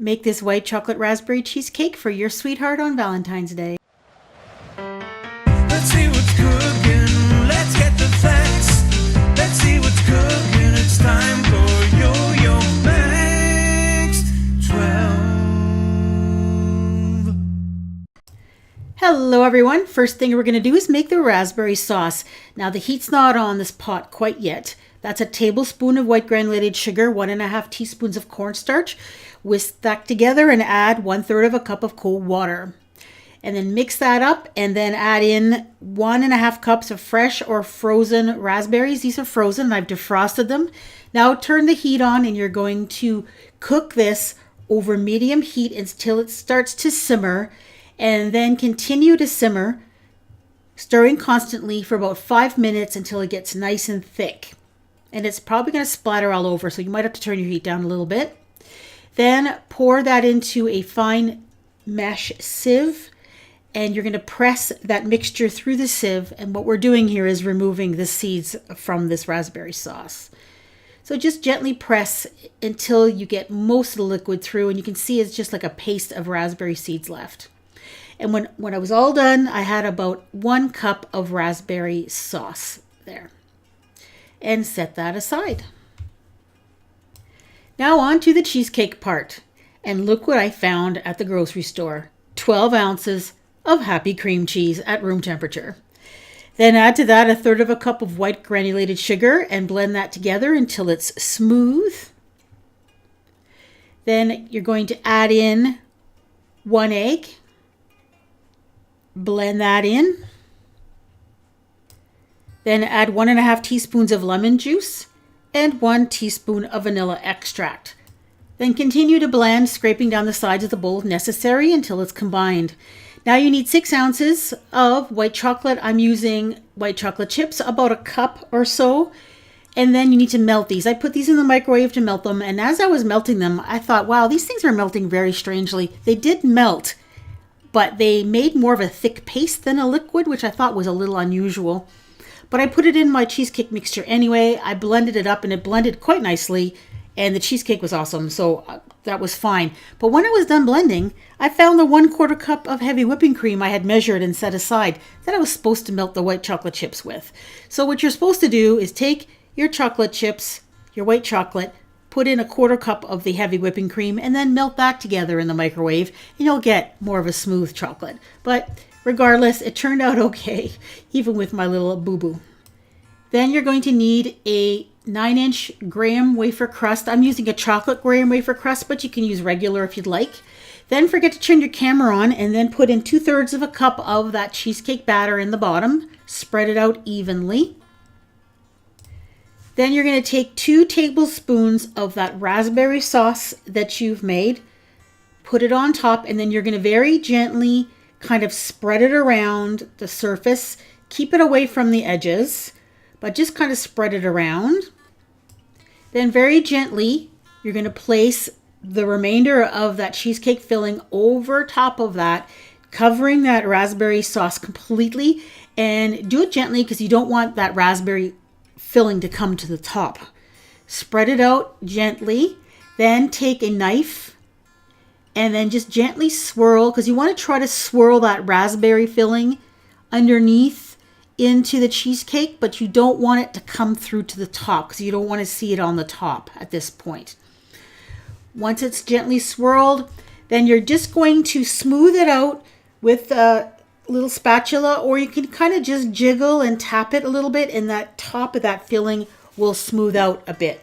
Make this white chocolate raspberry cheesecake for your sweetheart on Valentine's Day. Let's see what's cooking. Let's get the facts. Let's see what's cooking. It's time for Yo-Yo Max 12. Hello everyone. First thing we're going to do is make the raspberry sauce. Now the heat's not on this pot quite yet. That's a tablespoon of white granulated sugar, 1.5 teaspoons of cornstarch. Whisk that together and add 1/3 cup of cold water. And then mix that up and then add in 1.5 cups of fresh or frozen raspberries. These are frozen and I've defrosted them. Now turn the heat on and you're going to cook this over medium heat until it starts to simmer, and then continue to simmer, stirring constantly for about 5 minutes until it gets nice and thick. And it's probably going to splatter all over, so you might have to turn your heat down a little bit. Then pour that into a fine mesh sieve, and you're going to press that mixture through the sieve. And what we're doing here is removing the seeds from this raspberry sauce. So just gently press until you get most of the liquid through, and you can see it's just like a paste of raspberry seeds left. And when I was all done, I had about 1 cup of raspberry sauce there. And set that aside. Now on to the cheesecake part. And look what I found at the grocery store. 12 ounces of happy cream cheese at room temperature. Then add to that 1/3 cup of white granulated sugar and blend that together until it's smooth. Then you're going to add in 1 egg. Blend that in. Then add 1.5 teaspoons of lemon juice and 1 teaspoon of vanilla extract. Then continue to blend, scraping down the sides of the bowl if necessary until it's combined. Now you need 6 ounces of white chocolate. I'm using white chocolate chips, about 1 cup or so. And then you need to melt these. I put these in the microwave to melt them. And as I was melting them, I thought, wow, these things are melting very strangely. They did melt, but they made more of a thick paste than a liquid, which I thought was a little unusual. But I put it in my cheesecake mixture anyway. I blended it up and it blended quite nicely. And the cheesecake was awesome, so that was fine. But when I was done blending, I found the 1/4 cup of heavy whipping cream I had measured and set aside that I was supposed to melt the white chocolate chips with. So what you're supposed to do is take your chocolate chips, your white chocolate, put in 1/4 cup of the heavy whipping cream, and then melt that together in the microwave, and you'll get more of a smooth chocolate. But regardless, it turned out okay, even with my little boo-boo. Then you're going to need a 9-inch graham wafer crust. I'm using a chocolate graham wafer crust, but you can use regular if you'd like. Then forget to turn your camera on, and then put in 2/3 cup of that cheesecake batter in the bottom. Spread it out evenly. Then you're going to take 2 tablespoons of that raspberry sauce that you've made, put it on top, and then you're going to very gently kind of spread it around the surface. Keep it away from the edges, but just kind of spread it around. Then very gently, you're going to place the remainder of that cheesecake filling over top of that, covering that raspberry sauce completely. And do it gently because you don't want that raspberry filling to come to the top. Spread it out gently. Then take a knife and then just gently swirl, because you want to try to swirl that raspberry filling underneath into the cheesecake, but you don't want it to come through to the top because you don't want to see it on the top at this point. Once it's gently swirled, then you're just going to smooth it out with a little spatula, or you can kind of just jiggle and tap it a little bit, and that top of that filling will smooth out a bit.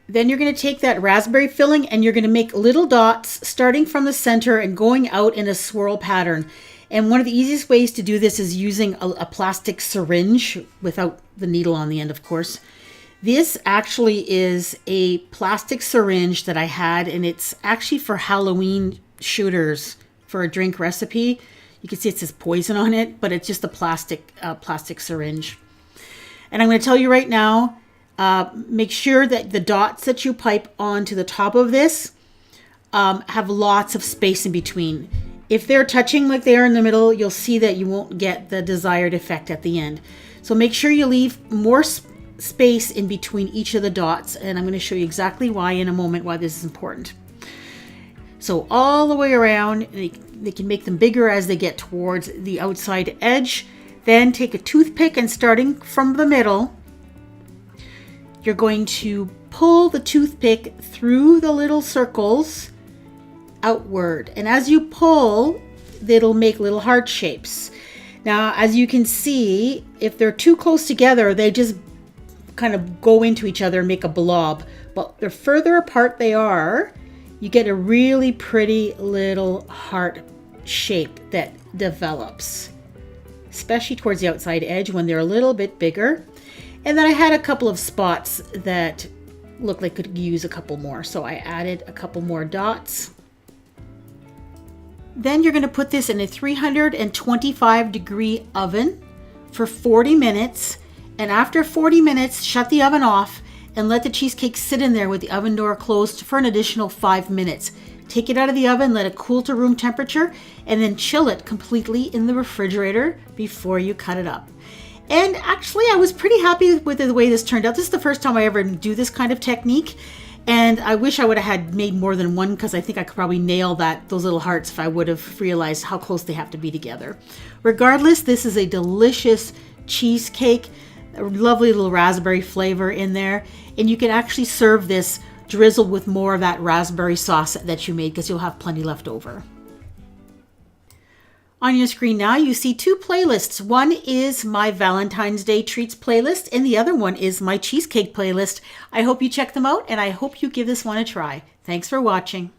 Then you're going to take that raspberry filling and you're going to make little dots starting from the center and going out in a swirl pattern. And one of the easiest ways to do this is using a plastic syringe without the needle on the end, of course. This actually is a plastic syringe that I had, and it's actually for Halloween shooters for a drink recipe. You can see it says poison on it, but it's just a plastic syringe. And I'm going to tell you right now, make sure that the dots that you pipe onto the top of this have lots of space in between. If they're touching like they are in the middle, you'll see that you won't get the desired effect at the end. So make sure you leave more space in between each of the dots, and I'm going to show you exactly why in a moment, why this is important. So all the way around, they can make them bigger as they get towards the outside edge. Then take a toothpick and starting from the middle, you're going to pull the toothpick through the little circles outward. And as you pull, it'll make little heart shapes. Now, as you can see, if they're too close together, they just kind of go into each other and make a blob. But the further apart they are, you get a really pretty little heart shape that develops, especially towards the outside edge when they're a little bit bigger. And then I had a couple of spots that looked like could use a couple more, so I added a couple more dots. Then you're going to put this in a 325-degree oven for 40 minutes. And after 40 minutes, shut the oven off and let the cheesecake sit in there with the oven door closed for an additional 5 minutes. Take it out of the oven, let it cool to room temperature, and then chill it completely in the refrigerator before you cut it up. And actually, I was pretty happy with the way this turned out. This is the first time I ever do this kind of technique. And I wish I would have had made more than one, because I think I could probably nail those little hearts if I would have realized how close they have to be together. Regardless, this is a delicious cheesecake, a lovely little raspberry flavor in there. And you can actually serve this drizzled with more of that raspberry sauce that you made, because you'll have plenty left over. On your screen now, you see two playlists. One is my Valentine's Day treats playlist, and the other one is my cheesecake playlist. I hope you check them out, and I hope you give this one a try. Thanks for watching.